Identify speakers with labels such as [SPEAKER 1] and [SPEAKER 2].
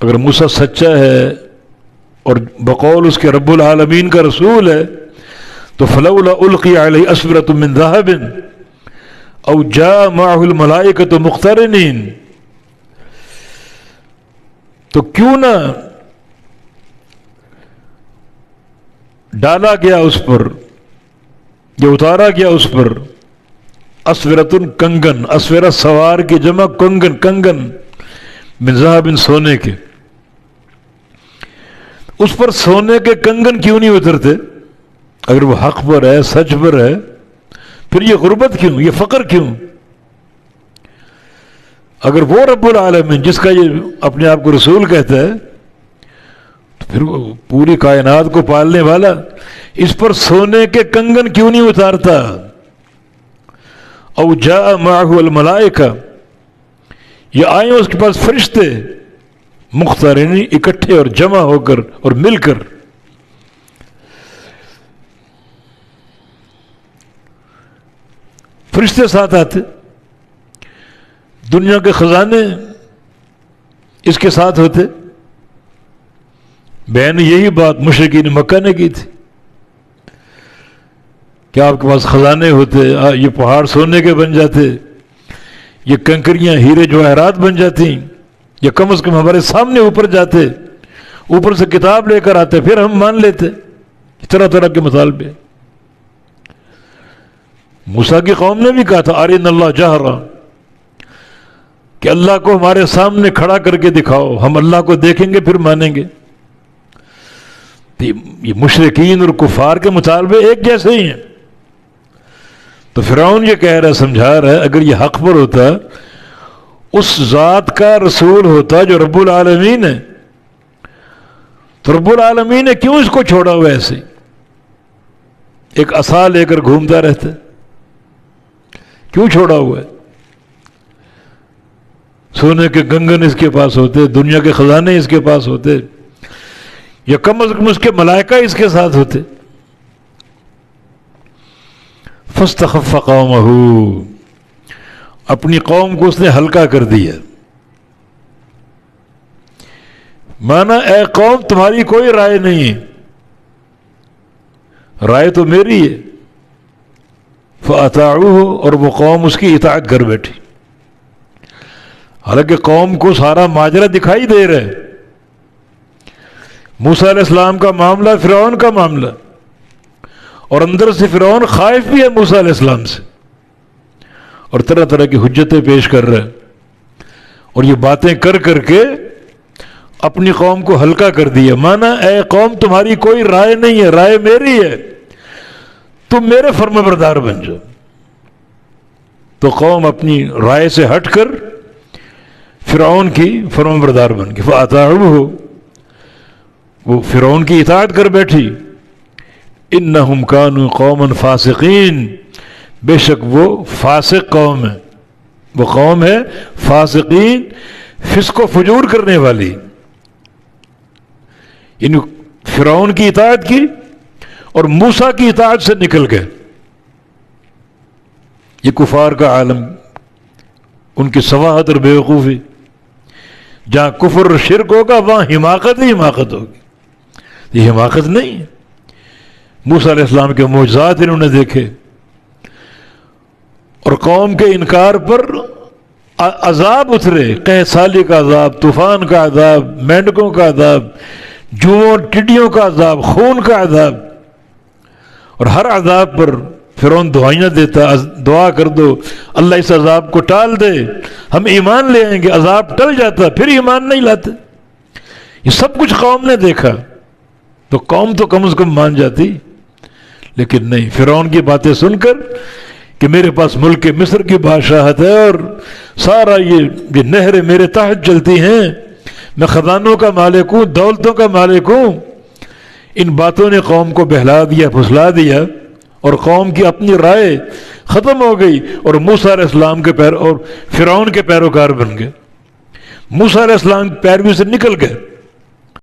[SPEAKER 1] اگر موسیٰ سچا ہے اور بقول اس کے رب العالمین کا رسول ہے تو فلولا القی علیہ اسورۃ من ذہب او جاء معه الملائکۃ مقترنین، تو کیوں نہ ڈالا گیا اس پر یا اتارا گیا اس پر اسورۃ کنگن، اسورہ سوار کی جمع کنگن، کنگن من ذہب سونے کے، اس پر سونے کے کنگن کیوں نہیں اترتے؟ اگر وہ حق پر ہے، سچ پر ہے، پھر یہ غربت کیوں، یہ فقر کیوں؟ اگر وہ رب العالمین جس کا یہ اپنے آپ کو رسول کہتا ہے تو پھر وہ پوری کائنات کو پالنے والا اس پر سونے کے کنگن کیوں نہیں اتارتا؟ او جاء معه الملائکہ، یہ آئے اس کے پاس فرشتے مقترنین، اکٹھے اور جمع ہو کر اور مل کر، فرشتے ساتھ آتے، دنیا کے خزانے اس کے ساتھ ہوتے۔ بیان یہی بات مشرکین مکہ نے کی تھی کہ آپ کے پاس خزانے ہوتے، یہ پہاڑ سونے کے بن جاتے، یہ کنکریاں ہیرے جواہرات بن جاتی، یا کم از کم ہمارے سامنے اوپر جاتے، اوپر سے کتاب لے کر آتے، پھر ہم مان لیتے۔ طرح طرح کے مطالبے۔ موسیٰ کی قوم نے بھی کہا تھا ارنا اللہ جہرا، کہ اللہ کو ہمارے سامنے کھڑا کر کے دکھاؤ، ہم اللہ کو دیکھیں گے پھر مانیں گے۔ یہ مشرکین اور کفار کے مطالبے ایک جیسے ہی ہیں۔ تو فرعون یہ کہہ رہا ہے، سمجھا رہا ہے، اگر یہ حق پر ہوتا، اس ذات کا رسول ہوتا جو رب العالمین ہے، تو رب العالمین نے کیوں اس کو چھوڑا ہوا ایسے؟ ایک عصا لے کر گھومتا رہتا، کیوں چھوڑا ہوا ہے؟ سونے کے کنگن اس کے پاس ہوتے، دنیا کے خزانے اس کے پاس ہوتے، یا کم از کم اس کے ملائکہ اس کے ساتھ ہوتے۔ فاستخف قومہ، اپنی قوم کو اس نے ہلکا کر دیا۔ مانا اے قوم تمہاری کوئی رائے نہیں ہے، رائے تو میری ہے۔ فَأَطَاعُوهُ، اور وہ قوم اس کی اطاعت کر بیٹھی، حالانکہ قوم کو سارا ماجرا دکھائی دے رہا ہے، موسیٰ علیہ السلام کا معاملہ، فرعون کا معاملہ، اور اندر سے فرعون خائف بھی ہے موسیٰ علیہ السلام سے، اور طرح طرح کی حجتیں پیش کر رہا ہے، اور یہ باتیں کر کر کے اپنی قوم کو ہلکا کر دیا۔ مانا اے قوم تمہاری کوئی رائے نہیں ہے، رائے میری ہے، تم میرے فرما بردار بن جاؤ۔ تو قوم اپنی رائے سے ہٹ کر فرعون کی فرما بردار بن گئی۔ فَأَطَاعُوهُ، وہ فرعون کی اطاعت کر بیٹھی۔ انہم کانوا قوما فاسقین، بے شک وہ فاسق قوم ہے، وہ قوم ہے فاسقین، فسق و فجور کرنے والی۔ یعنی فرعون کی اطاعت کی اور موسیٰ کی اطاعت سے نکل گئے۔ یہ کفار کا عالم، ان کی سفاہت اور بیوقوفی، جہاں کفر اور شرک ہوگا وہاں حماقت ہی حماقت ہوگی۔ یہ حماقت نہیں ہے۔ موسیٰ علیہ السلام کے معجزات انہوں نے دیکھے، اور قوم کے انکار پر عذاب اترے، قحط سالی کا عذاب، طوفان کا عذاب، مینڈکوں کا عذاب، جوؤں ٹڈیوں کا عذاب، خون کا عذاب، اور ہر عذاب پر فرعون دعائیاں دیتا، دعا کر دو اللہ اس عذاب کو ٹال دے، ہم ایمان لے آئیں گے۔ عذاب ٹل جاتا، پھر ایمان نہیں لاتے۔ یہ سب کچھ قوم نے دیکھا، تو قوم تو کم از کم مان جاتی، لیکن نہیں۔ فرعون کی باتیں سن کر کہ میرے پاس ملک مصر کی بادشاہت ہے، اور سارا یہ نہریں میرے تحت چلتی ہیں، میں خزانوں کا مالک ہوں، دولتوں کا مالک ہوں، ان باتوں نے قوم کو بہلا دیا، پھسلا دیا، اور قوم کی اپنی رائے ختم ہو گئی، اور موسیٰ علیہ السلام کے اور فرعون کے پیروکار بن گئے، موسیٰ علیہ السلام پیروی سے نکل گئے۔